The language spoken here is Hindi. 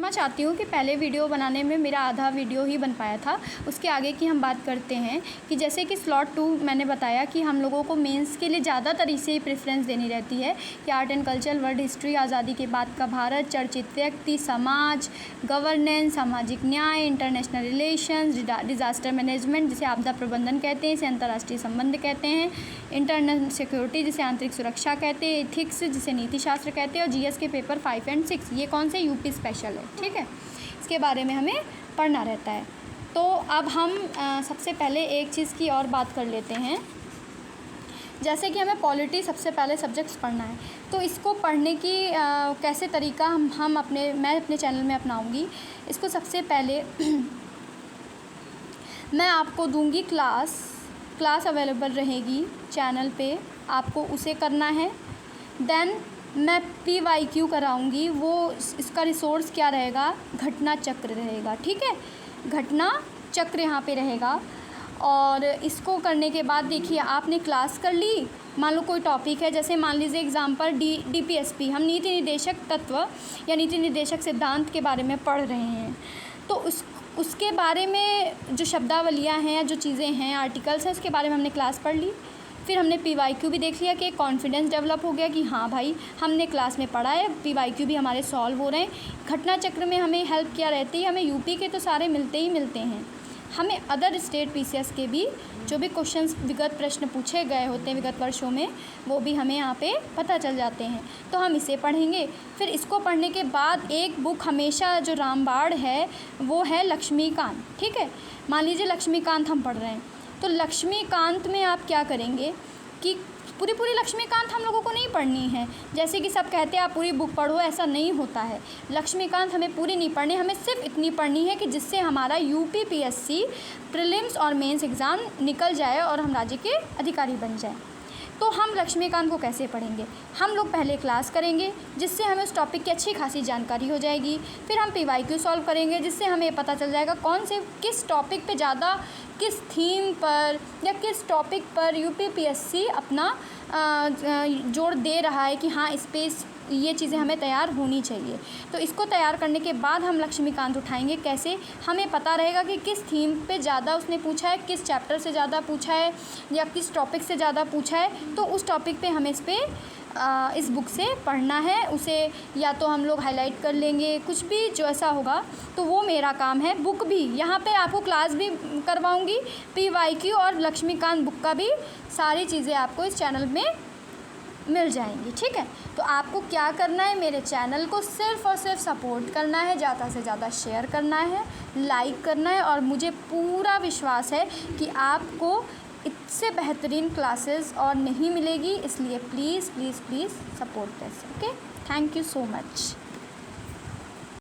क्षमा चाहती हूँ कि पहले वीडियो बनाने में मेरा आधा वीडियो ही बन पाया था। उसके आगे की हम बात करते हैं कि जैसे कि स्लॉट 2 मैंने बताया कि हम लोगों को मेंस के लिए ज़्यादातर इसे ही प्रेफरेंस देनी रहती है कि art and culture, world history, आज़ादी के बाद का भारत, चर्चित व्यक्ति, समाज, गवर्नेंस, सामाजिक न्याय, इंटरनेशनल रिलेशंस, डिज़ास्टर मैनेजमेंट जिसे आपदा प्रबंधन कहते हैं, इसे अंतर्राष्ट्रीय संबंध कहते हैं, इंटरनल सिक्योरिटी जिसे आंतरिक सुरक्षा कहते हैं, एथिक्स जिसे नीति शास्त्र कहते हैं, और जीएस के पेपर 5 और 6 ये कौन से यूपी स्पेशल है। ठीक है, इसके बारे में हमें पढ़ना रहता है। तो अब हम सबसे पहले एक चीज़ की और बात कर लेते हैं। जैसे कि हमें पॉलिटी सबसे पहले सब्जेक्ट्स पढ़ना है, तो इसको पढ़ने की कैसे तरीका मैं अपने चैनल में अपनाऊंगी। इसको सबसे पहले मैं आपको दूंगी क्लास अवेलेबल रहेगी चैनल पे, आपको उसे करना है। देन मैं PYQ कराऊंगी, वो इसका रिसोर्स क्या रहेगा, घटना चक्र रहेगा। ठीक है, घटना चक्र यहाँ पे रहेगा। और इसको करने के बाद देखिए आपने क्लास कर ली, मान लो कोई टॉपिक है, जैसे मान लीजिए एग्जांपल DPSP, हम नीति निर्देशक तत्व या नीति निर्देशक सिद्धांत के बारे में पढ़ रहे हैं। तो उसके बारे में जो शब्दावलियाँ हैं या जो चीज़ें हैं, आर्टिकल्स हैं, उसके बारे में हमने क्लास पढ़ ली। फिर हमने PYQ भी देख लिया कि कॉन्फिडेंस डेवलप हो गया कि हाँ भाई हमने क्लास में पढ़ा है, PYQ भी हमारे सॉल्व हो रहे हैं। घटना चक्र में हमें हेल्प क्या रहती है, हमें यूपी के तो सारे मिलते ही मिलते हैं, हमें अदर स्टेट PCS के भी जो भी क्वेश्चंस विगत प्रश्न पूछे गए होते हैं विगत वर्षों में, वो भी हमें यहाँ पे पता चल जाते हैं। तो हम इसे पढ़ेंगे। फिर इसको पढ़ने के बाद एक बुक हमेशा जो रामबाण है वो है लक्ष्मीकांत। ठीक है, मान लीजिए लक्ष्मीकांत हम पढ़ रहे हैं, तो लक्ष्मीकांत में आप क्या करेंगे कि पूरी लक्ष्मीकांत हम लोगों को नहीं पढ़नी है। जैसे कि सब कहते हैं आप पूरी बुक पढ़ो, ऐसा नहीं होता है। लक्ष्मीकांत हमें पूरी नहीं पढ़नी, हमें सिर्फ इतनी पढ़नी है कि जिससे हमारा UPPSC प्रीलिम्स और मेंस एग्ज़ाम निकल जाए और हम राज्य के अधिकारी बन जाए। तो हम लक्ष्मीकांत को कैसे पढ़ेंगे, हम लोग पहले क्लास करेंगे जिससे हमें उस टॉपिक की अच्छी खासी जानकारी हो जाएगी। फिर हम PYQ सॉल्व करेंगे जिससे हमें पता चल जाएगा किस टॉपिक पे ज़्यादा, किस थीम पर या किस टॉपिक पर UPPSC अपना जोर दे रहा है कि हाँ इस पे ये चीज़ें हमें तैयार होनी चाहिए। तो इसको तैयार करने के बाद हम लक्ष्मीकांत उठाएंगे। कैसे, हमें पता रहेगा कि किस थीम पे ज़्यादा उसने पूछा है, किस चैप्टर से ज़्यादा पूछा है या किस टॉपिक से ज़्यादा पूछा है। तो उस टॉपिक पे हमें इस बुक से पढ़ना है, उसे या तो हम लोग हाईलाइट कर लेंगे, कुछ भी जो ऐसा होगा तो वो मेरा काम है। बुक भी यहाँ पे आपको क्लास भी करवाऊँगी, PYQ और लक्ष्मीकांत बुक का भी सारी चीज़ें आपको इस चैनल में मिल जाएंगी। ठीक है, तो आपको क्या करना है, मेरे चैनल को सिर्फ़ और सिर्फ सपोर्ट करना है, ज़्यादा से ज़्यादा शेयर करना है, लाइक करना है, और मुझे पूरा विश्वास है कि आपको इससे बेहतरीन क्लासेस और नहीं मिलेगी। इसलिए प्लीज़ प्लीज़ प्लीज़ सपोर्ट करें। Okay, thank you so much.